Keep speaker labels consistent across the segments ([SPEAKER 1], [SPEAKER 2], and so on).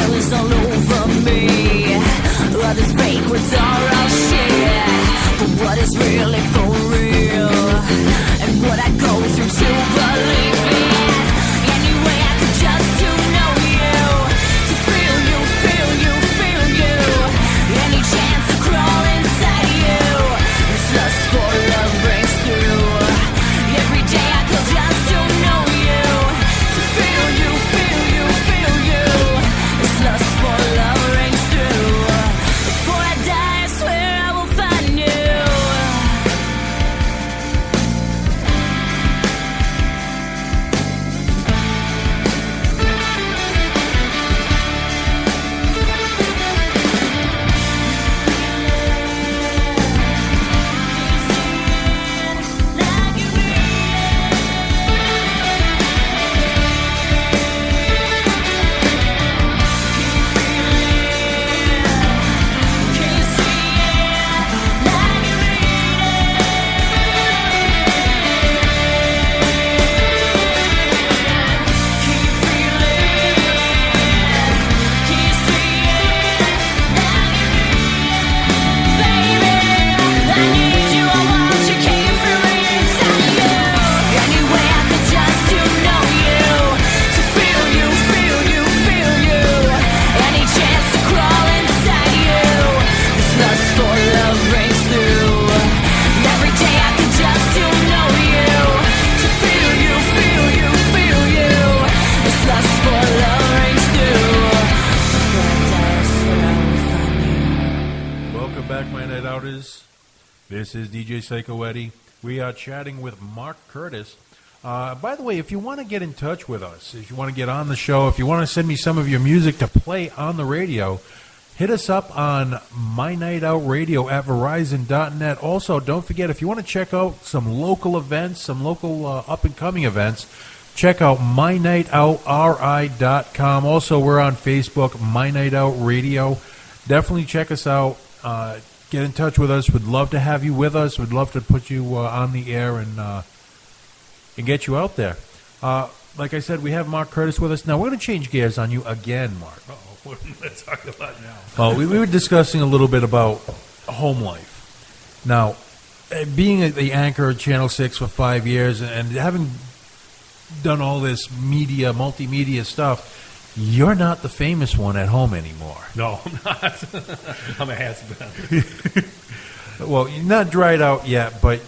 [SPEAKER 1] hell is all over me. All this fake words are all shit, but what is really for real? And what I go through to believe it. Anyway, I could just to know you, to feel you, feel you, feel you. Any chance to crawl inside you, this lust for love breaks through. Every day I could just to know you, to feel you, feel you, feel you. This lust for love rings through. Before I die, I swear I will find you.
[SPEAKER 2] This is DJ Psycho Eddie. We are chatting with Mark Curtis. By the way, if you want to get in touch with us, if you want to get on the show, if you want to send me some of your music to play on the radio, hit us up on MyNightOut Radio at Verizon.net. Also, don't forget, if you want to check out some local events, some local up-and-coming events, check out MyNightOutRI.com. Also, we're on Facebook, MyNightOut Radio. Definitely check us out. Get in touch with us. We'd love to have you with us. We'd love to put you on the air and get you out there. Like I said, we have Mark Curtis with us. Now, we're going to change gears on you again, Mark.
[SPEAKER 3] What are we talking about now?
[SPEAKER 2] Well, we were discussing a little bit about home life. Now, being the anchor at Channel 6 for 5 years and having done all this media, multimedia stuff, you're not the famous one at home anymore.
[SPEAKER 3] No, I'm not. I'm a has-been.
[SPEAKER 2] Well, you're not dried out yet, but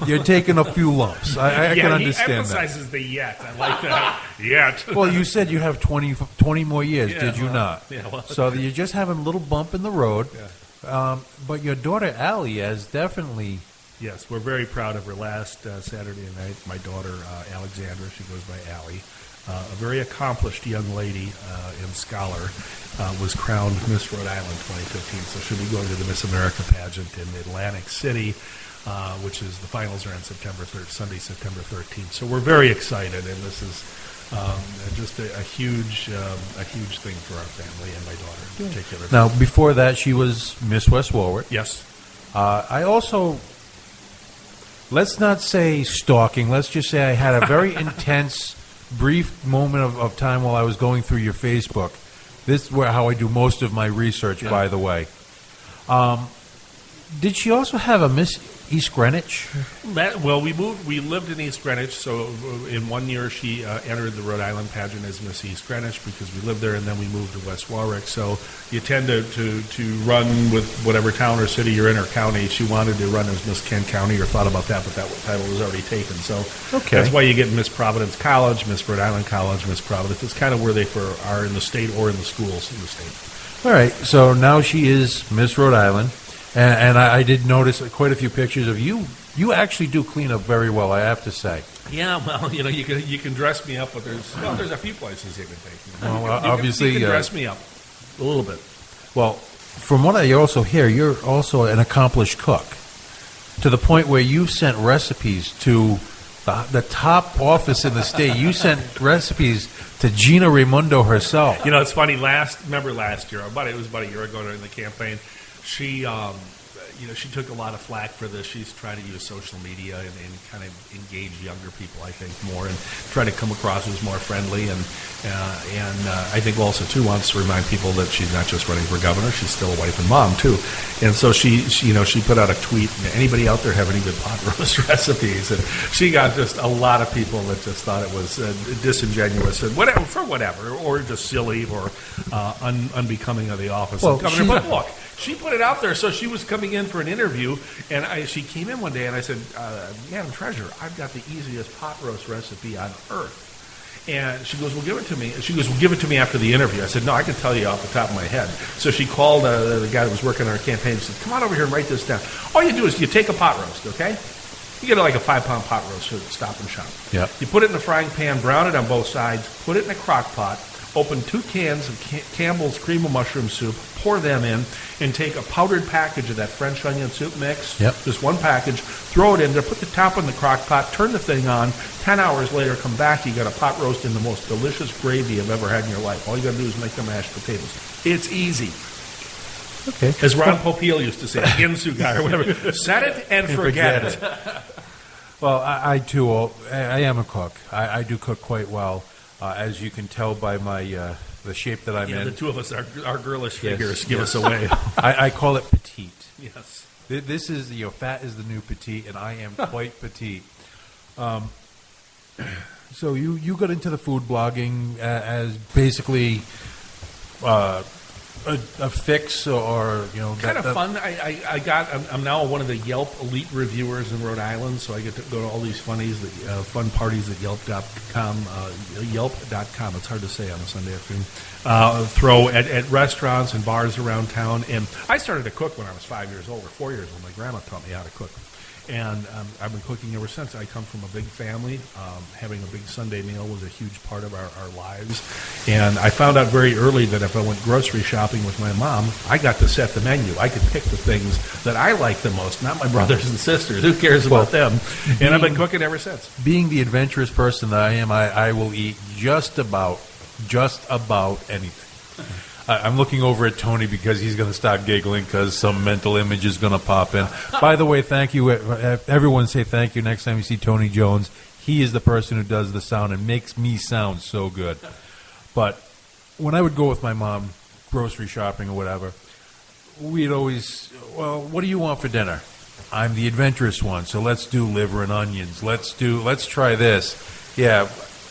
[SPEAKER 2] you're taking a few lumps. I can understand that.
[SPEAKER 3] He emphasizes the yet. I like that. Yet.
[SPEAKER 2] Well, you said you have 20 more years, did you not?
[SPEAKER 3] Yeah, well,
[SPEAKER 2] so you're just having a little bump in the road.
[SPEAKER 3] Yeah.
[SPEAKER 2] But your daughter, Allie, has definitely...
[SPEAKER 3] Yes, we're very proud of her. Last Saturday night, my daughter, Alexandra, she goes by Allie, a very accomplished young lady and scholar, was crowned Miss Rhode Island 2015. So she'll be going to the Miss America pageant in Atlantic City, which is the finals are on Sunday, September 13th. So we're very excited, and this is just a huge thing for our family and my daughter in particular.
[SPEAKER 2] Now, before that, she was Miss West Warwick.
[SPEAKER 3] Yes.
[SPEAKER 2] I also, let's not say stalking, let's just say I had a very intense, brief moment of time while I was going through your Facebook. This is how I do most of my research, by the way. Did she also have a Miss East Greenwich?
[SPEAKER 3] Well, we lived in East Greenwich, so in 1 year she entered the Rhode Island pageant as Miss East Greenwich because we lived there, and then we moved to West Warwick. So you tend to run with whatever town or city you're in or county. She wanted to run as Miss Kent County or thought about that, but that title was already taken. So that's why you get Miss Providence College, Miss Rhode Island College, Miss Providence. It's kind of where they are in the state or in the schools in the state.
[SPEAKER 2] All right, so now she is Miss Rhode Island. And I did notice quite a few pictures of you. You actually do clean up very well, I have to say.
[SPEAKER 3] Yeah, well, you can dress me up, but there's a few places you can take me.
[SPEAKER 2] Well, obviously,
[SPEAKER 3] you can dress me up a little bit.
[SPEAKER 2] Well, from what I also hear, you're also an accomplished cook, to the point where you've sent recipes to the top office in the state. You sent recipes to Gina Raimondo herself.
[SPEAKER 3] It's funny. Remember last year? It was about a year ago during the campaign. She she took a lot of flack for this. She's trying to use social media and kind of engage younger people, I think, more and try to come across as more friendly. And I think also, too, wants to remind people that she's not just running for governor. She's still a wife and mom, too. And so she put out a tweet, anybody out there have any good pot roast recipes? And she got just a lot of people that just thought it was disingenuous and whatever, or just silly or unbecoming of the office of governor. But look, she put it out there, so she was coming in for an interview, and she came in one day, and I said, Madam Treasurer, I've got the easiest pot roast recipe on earth. And she goes, well, give it to me. She goes, well, give it to me after the interview. I said, no, I can tell you off the top of my head. So she called the guy that was working on her campaign and said, come on over here and write this down. All you do is you take a pot roast, okay? You get like a 5-pound pot roast at Stop and Shop.
[SPEAKER 2] Yep.
[SPEAKER 3] You put it in the frying pan, brown it on both sides, put it in a crock pot, open 2 cans of Campbell's cream of mushroom soup, pour them in, and take a powdered package of that French onion soup mix, just one package, throw it in there, put the top in the crock pot, turn the thing on, 10 hours later, come back, you got a pot roast in the most delicious gravy you've ever had in your life. All you got to do is make the mashed potatoes. It's easy.
[SPEAKER 2] Okay.
[SPEAKER 3] As Ron Popeil used to say, Ginsu guy or whatever, set it and forget it.
[SPEAKER 2] Well, I too, I am a cook. I do cook quite well. As you can tell by my the shape that I'm in.
[SPEAKER 3] The two of us, our girlish figures give us away.
[SPEAKER 2] I call it petite.
[SPEAKER 3] Yes.
[SPEAKER 2] This is, fat is the new petite, and I am quite petite. So you got into the food blogging as basically a fix, or
[SPEAKER 3] kind of fun. I'm now one of the Yelp elite reviewers in Rhode Island, so I get to go to all these fun parties at Yelp.com. Yelp.com. It's hard to say on a Sunday afternoon. Throw at restaurants and bars around town, and I started to cook when I was 5 years old or 4 years old. My grandma taught me how to cook. And I've been cooking ever since. I come from a big family. Having a big Sunday meal was a huge part of our lives. And I found out very early that if I went grocery shopping with my mom, I got to set the menu. I could pick the things that I like the most, not my brothers and sisters. Who cares about them? And I've been cooking ever since.
[SPEAKER 2] Being the adventurous person that I am, I will eat just about anything. I'm looking over at Tony because he's going to start giggling because some mental image is going to pop in. By the way, thank you. Everyone say thank you next time you see Tony Jones. He is the person who does the sound and makes me sound so good. But when I would go with my mom grocery shopping or whatever, we'd always, well, what do you want for dinner? I'm the adventurous one, so let's do liver and onions. Let's try this. Yeah,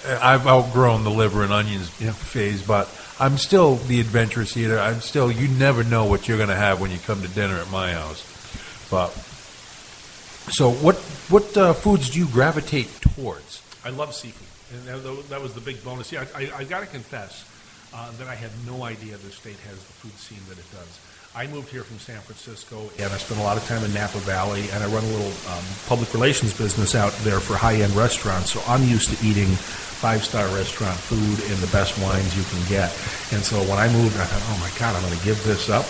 [SPEAKER 2] I've outgrown the liver and onions phase, but I'm still the adventurous eater. You never know what you're going to have when you come to dinner at my house. But so what foods do you gravitate towards?
[SPEAKER 3] I love seafood, and that was the big bonus. Yeah, I got to confess that I had no idea this state has the food scene that it does. I moved here from San Francisco, and I spent a lot of time in Napa Valley, and I run a little public relations business out there for high-end restaurants, so I'm used to eating five-star restaurant food and the best wines you can get. And so when I moved, I thought, oh, my God, I'm going to give this up.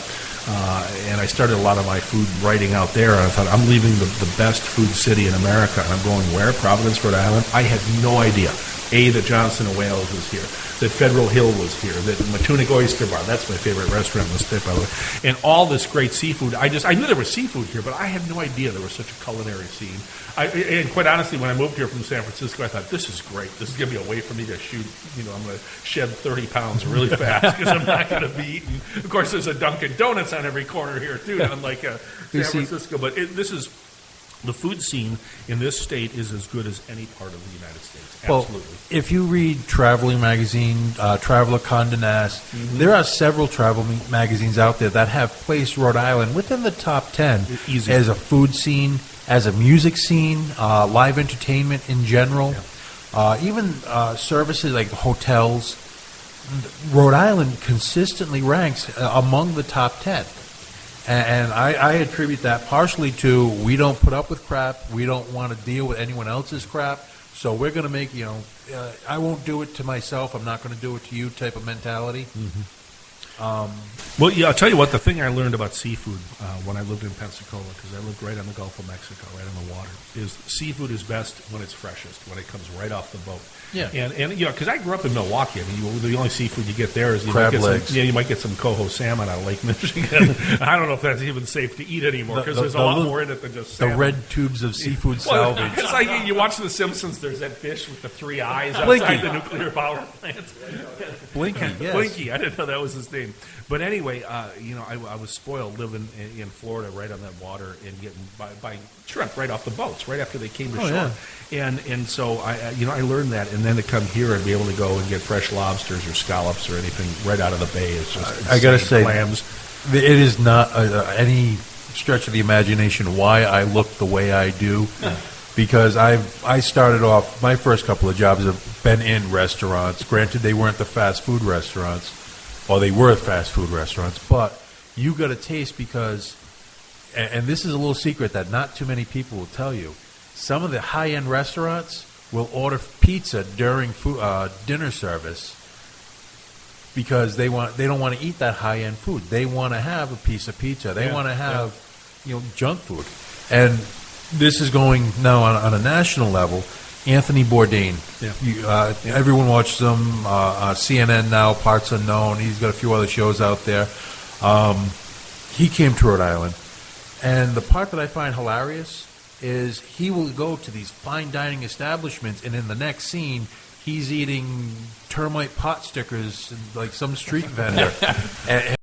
[SPEAKER 3] And I started a lot of my food writing out there, and I thought, I'm leaving the best food city in America, and I'm going where? Providence, Rhode Island? I had no idea. That Johnson & Wales was here, that Federal Hill was here, that Matunic Oyster Bar, that's my favorite restaurant in the state, by the way, and all this great seafood. I knew there was seafood here, but I had no idea there was such a culinary scene. And quite honestly, when I moved here from San Francisco, I thought, this is great. This is going to be a way for me to shoot, I'm going to shed 30 pounds really fast because I'm not going to be eating. Of course, there's a Dunkin' Donuts on every corner here, too, unlike San Francisco, but this is... The food scene in this state is as good as any part of the United States. Absolutely.
[SPEAKER 2] Well, if you read Traveling Magazine, Traveler Condé Nast, there are several travel magazines out there that have placed Rhode Island within the top 10 as a food scene, as a music scene, live entertainment in general, even services like hotels. Rhode Island consistently ranks among the top 10. And I attribute that partially to we don't put up with crap. We don't want to deal with anyone else's crap. So we're going to make, I won't do it to myself. I'm not going to do it to you type of mentality.
[SPEAKER 3] Mm-hmm. Well, yeah, I'll tell you what, the thing I learned about seafood when I lived in Pensacola, because I lived right on the Gulf of Mexico, right on the water, is seafood is best when it's freshest, when it comes right off the boat.
[SPEAKER 2] Yeah.
[SPEAKER 3] And you know, because I grew up in Milwaukee, I mean, the only seafood you get there is
[SPEAKER 2] crab legs.
[SPEAKER 3] You might get some coho salmon out of Lake Michigan. I don't know if that's even safe to eat anymore, because there's a lot more in it than just salmon.
[SPEAKER 2] The red tubes of seafood salvage.
[SPEAKER 3] It's like you watch The Simpsons, there's that fish with the 3 eyes
[SPEAKER 2] Blinky.
[SPEAKER 3] outside the nuclear power plant.
[SPEAKER 2] Blinky, yes.
[SPEAKER 3] Blinky, I didn't know that was his name. But anyway, you know, I was spoiled living in Florida, right on that water, and getting buying shrimp right off the boats, right after they came to shore.
[SPEAKER 2] Yeah.
[SPEAKER 3] And so I learned that, and then to come here and be able to go and get fresh lobsters or scallops or anything right out of the bay is just
[SPEAKER 2] I got to say,
[SPEAKER 3] clams.
[SPEAKER 2] it is not any stretch of the imagination why I look the way I do. Because I started off, my first couple of jobs have been in restaurants. Granted, they weren't the fast food restaurants, or they were fast food restaurants, but you got a taste because, and this is a little secret that not too many people will tell you, some of the high-end restaurants will order pizza during dinner service because they don't want to eat that high-end food. They want to have a piece of pizza. They want to have junk food. And this is going now on a national level. Anthony Bourdain. Everyone watches him. CNN now, Parts Unknown. He's got a few other shows out there. He came to Rhode Island. And the part that I find hilarious is he will go to these fine dining establishments, and in the next scene, he's eating termite pot stickers like some street vendor. and